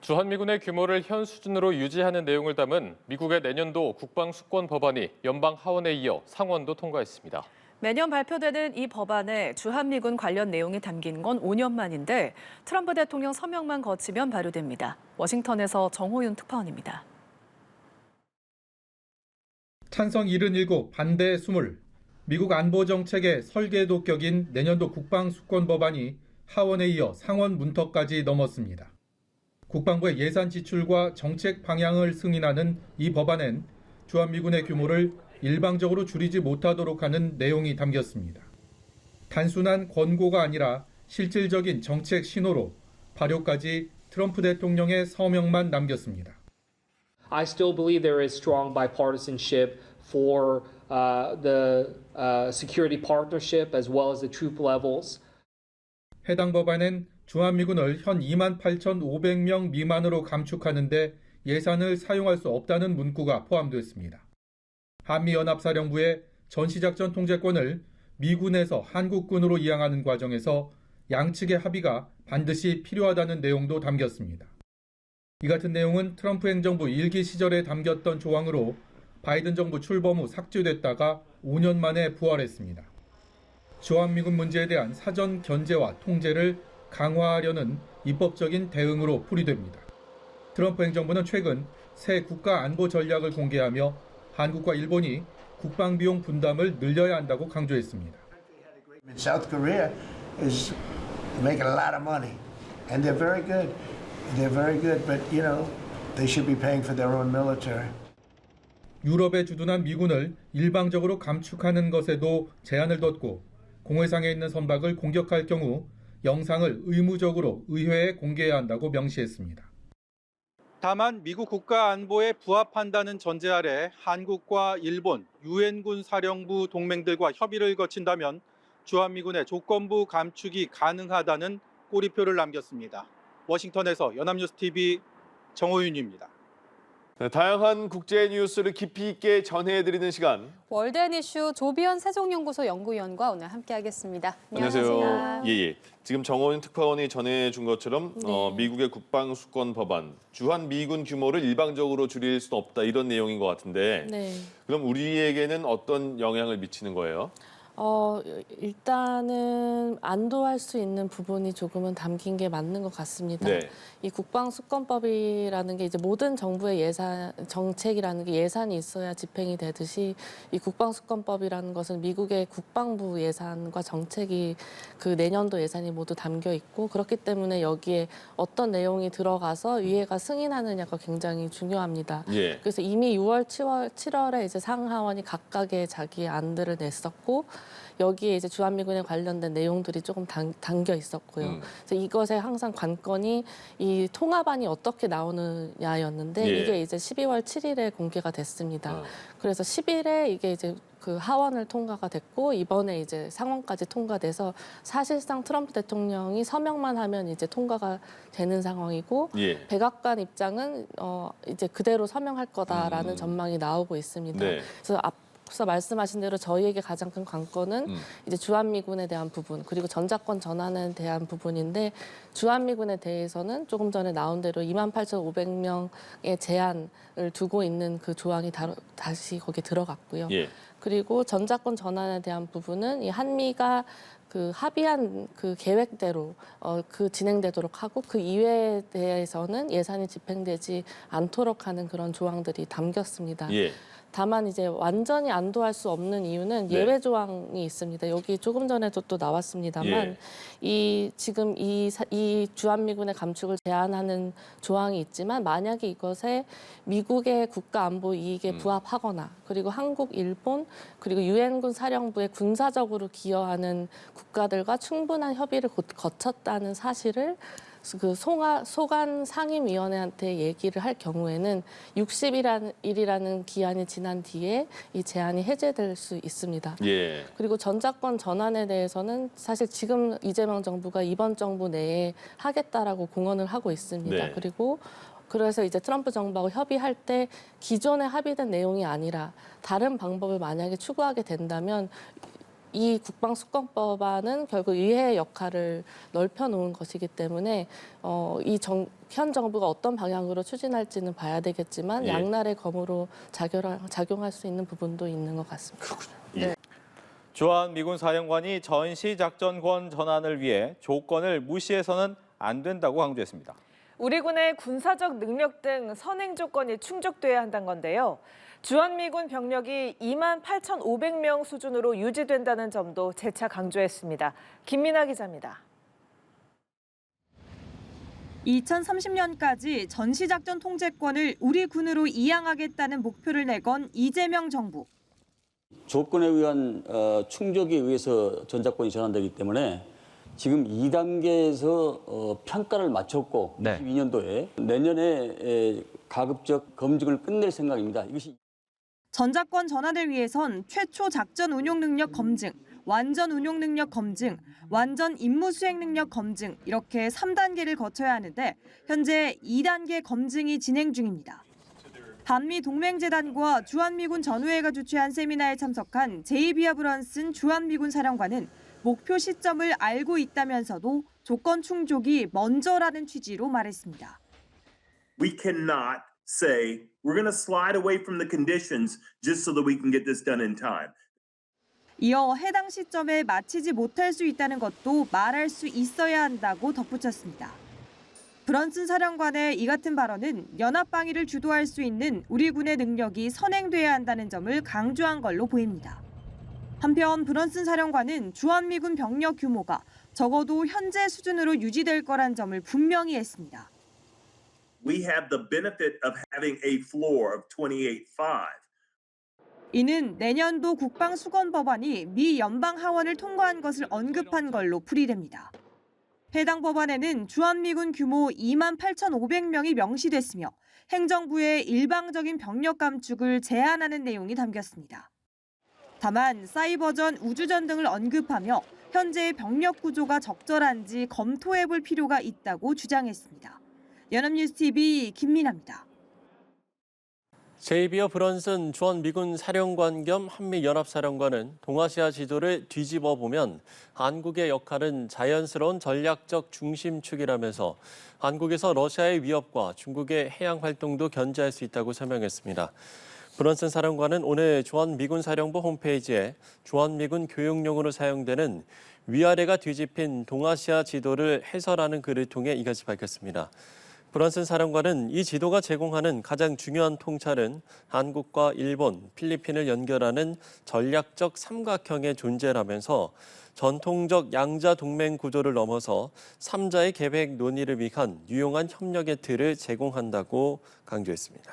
주한미군의 규모를 현 수준으로 유지하는 내용을 담은 미국의 내년도 국방수권 법안이 연방 하원에 이어 상원도 통과했습니다. 매년 발표되는 이 법안에 주한미군 관련 내용이 담긴 건 5년 만인데 트럼프 대통령 서명만 거치면 발효됩니다. 워싱턴에서 정호윤 특파원입니다. 찬성 77, 반대 20. 미국 안보 정책의 설계도 격인 내년도 국방수권 법안이 하원에 이어 상원 문턱까지 넘었습니다. 국방부의 예산 지출과 정책 방향을 승인하는 이 법안엔 주한미군의 규모를 일방적으로 줄이지 못하도록 하는 내용이 담겼습니다. 단순한 권고가 아니라 실질적인 정책 신호로 발효까지 트럼프 대통령의 서명만 남겼습니다. I still believe there is strong bipartisanship for the security partnership as well as the troop levels. 해당 법안엔 주한미군을 현 28,500명 미만으로 감축하는 데 예산을 사용할 수 없다는 문구가 포함됐습니다. 한미연합사령부의 전시작전 통제권을 미군에서 한국군으로 이양하는 과정에서 양측의 합의가 반드시 필요하다는 내용도 담겼습니다. 이 같은 내용은 트럼프 행정부 1기 시절에 담겼던 조항으로 바이든 정부 출범 후 삭제됐다가 5년 만에 부활했습니다. 주한미군 문제에 대한 사전 견제와 통제를 강화하려는 입법적인 대응으로 풀이됩니다. 트럼프 행정부는 최근 새 국가 안보 전략을 공개하며 한국과 일본이 국방비용 분담을 늘려야 한다고 강조했습니다. South Korea is making a lot of money, and they're very good. They're very good, but you know, they should be paying for their own military. 유럽에 주둔한 미군을 일방적으로 감축하는 것에도 제한을 뒀고 공회상에 있는 선박을 공격할 경우 영상을 의무적으로 의회에 공개해야 한다고 명시했습니다. 다만 미국 국가 안보에 부합한다는 전제 아래 한국과 일본, 유엔군 사령부 동맹들과 협의를 거친다면 주한미군의 조건부 감축이 가능하다는 꼬리표를 남겼습니다. 워싱턴에서 연합뉴스TV 정호윤입니다. 네, 다양한 국제 뉴스를 깊이 있게 전해드리는 시간. 월드앤 이슈 조비연 세종연구소 연구위원과 오늘 함께하겠습니다. 안녕하세요. 예. 지금 정호윤 특파원이 전해준 것처럼 네. 미국의 국방수권 법안, 주한미군 규모를 일방적으로 줄일 수는 없다 이런 내용인 것 같은데 네. 그럼 우리에게는 어떤 영향을 미치는 거예요? 일단은 안도할 수 있는 부분이 조금은 담긴 게 맞는 것 같습니다. 네. 이 국방수권법이라는 게 이제 모든 정부의 예산, 정책이라는 게 예산이 있어야 집행이 되듯이 이 국방수권법이라는 것은 미국의 국방부 예산과 정책이 그 내년도 예산이 모두 담겨 있고 그렇기 때문에 여기에 어떤 내용이 들어가서 위회가 승인하느냐가 굉장히 중요합니다. 예. 그래서 이미 6월, 7월에 이제 상하원이 각각의 자기 안들을 냈었고 여기에 이제 주한미군에 관련된 내용들이 조금 담겨 있었고요. 그래서 이것에 항상 관건이 이 통합안이 어떻게 나오느냐였는데 예. 이게 이제 12월 7일에 공개가 됐습니다. 그래서 10일에 이게 이제 그 하원을 통과가 됐고 이번에 이제 상원까지 통과돼서 사실상 트럼프 대통령이 서명만 하면 이제 통과가 되는 상황이고 예. 백악관 입장은 이제 그대로 서명할 거다라는 전망이 나오고 있습니다. 네. 그래서 앞서 말씀하신 대로 저희에게 가장 큰 관건은 이제 주한미군에 대한 부분 그리고 전자권 전환에 대한 부분인데 주한미군에 대해서는 조금 전에 나온 대로 28,500명의 제한을 두고 있는 그 조항이 다시 거기에 들어갔고요. 예. 그리고 전자권 전환에 대한 부분은 이 한미가 그 합의한 그 계획대로 그 진행되도록 하고 그 이외에 대해서는 예산이 집행되지 않도록 하는 그런 조항들이 담겼습니다. 예. 다만 이제 완전히 안도할 수 없는 이유는 네. 예외 조항이 있습니다. 여기 조금 전에도 또 나왔습니다만 예. 지금 이 주한미군의 감축을 제한하는 조항이 있지만 만약에 이것에 미국의 국가 안보 이익에 부합하거나 그리고 한국, 일본 그리고 유엔군 사령부에 군사적으로 기여하는 국가들과 충분한 협의를 거쳤다는 사실을 그 소관 상임위원회한테 얘기를 할 경우에는 60일이라는 기한이 지난 뒤에 이 제한이 해제될 수 있습니다. 예. 그리고 전자권 전환에 대해서는 사실 지금 이재명 정부가 이번 정부 내에 하겠다라고 공언을 하고 있습니다. 네. 그래서 이제 트럼프 정부하고 협의할 때 기존에 합의된 내용이 아니라 다른 방법을 만약에 추구하게 된다면 이 국방수권법안은 결국 의회의 역할을 넓혀놓은 것이기 때문에 현 정부가 어떤 방향으로 추진할지는 봐야 되겠지만 예. 양날의 검으로 작용할 수 있는 부분도 있는 것 같습니다. 예. 주한 미군 사령관이 전시작전권 전환을 위해 조건을 무시해서는 안 된다고 강조했습니다. 우리 군의 군사적 능력 등 선행 조건이 충족돼야 한다는 건데요. 주한미군 병력이 28,500명 수준으로 유지된다는 점도 재차 강조했습니다. 김민아 기자입니다. 2030년까지 전시작전 통제권을 우리 군으로 이양하겠다는 목표를 내건 이재명 정부. 조건에 의한 충족에 의해서 전작권이 전환되기 때문에 지금 2단계에서 평가를 마쳤고 22년도에 내년에 가급적 검증을 끝낼 생각입니다. 이것이 전작권 전환을 위해선 최초 작전 운용 능력 검증, 완전 운용 능력 검증, 완전 임무 수행 능력 검증 이렇게 3단계를 거쳐야 하는데 현재 2단계 검증이 진행 중입니다. 한미 동맹재단과 주한미군 전우회가 주최한 세미나에 참석한 제이비어 브런슨 주한미군 사령관은 목표 시점을 알고 있다면서도 조건 충족이 먼저라는 취지로 말했습니다. We cannot say we're going to slide away from the conditions just so that we can get this done in time. 이어 해당 시점에 마치지 못할 수 있다는 것도 말할 수 있어야 한다고 덧붙였습니다. 브런슨 사령관의 이 같은 발언은 연합방위를 주도할 수 있는 우리 군의 능력이 선행돼야 한다는 점을 강조한 걸로 보입니다. 한편 브런슨 사령관은 주한미군 병력 규모가 적어도 현재 수준으로 유지될 거란 점을 분명히 했습니다. We have the benefit of having a floor of 28.5. 이는 내년도 국방수권법안이 미 연방 하원을 통과한 것을 언급한 걸로 풀이됩니다. 해당 법안에는 주한미군 규모 28,500명이 명시됐으며 행정부의 일방적인 병력 감축을 제한하는 내용이 담겼습니다. 다만 사이버전, 우주전 등을 언급하며 현재의 병력 구조가 적절한지 검토해볼 필요가 있다고 주장했습니다. 연합뉴스TV 김민아입니다. 제이비어 브런슨 주한미군 사령관 겸 한미연합사령관은 동아시아 지도를 뒤집어 보면 한국의 역할은 자연스러운 전략적 중심축이라면서 한국에서 러시아의 위협과 중국의 해양 활동도 견제할 수 있다고 설명했습니다. 브런슨 사령관은 오늘 주한미군 사령부 홈페이지에 주한미군 교육용으로 사용되는 위아래가 뒤집힌 동아시아 지도를 해설하는 글을 통해 이같이 밝혔습니다. 브런슨 사령관은 이 지도가 제공하는 가장 중요한 통찰은 한국과 일본, 필리핀을 연결하는 전략적 삼각형의 존재라면서 전통적 양자 동맹 구조를 넘어서 3자의 계획 논의를 위한 유용한 협력의 틀을 제공한다고 강조했습니다.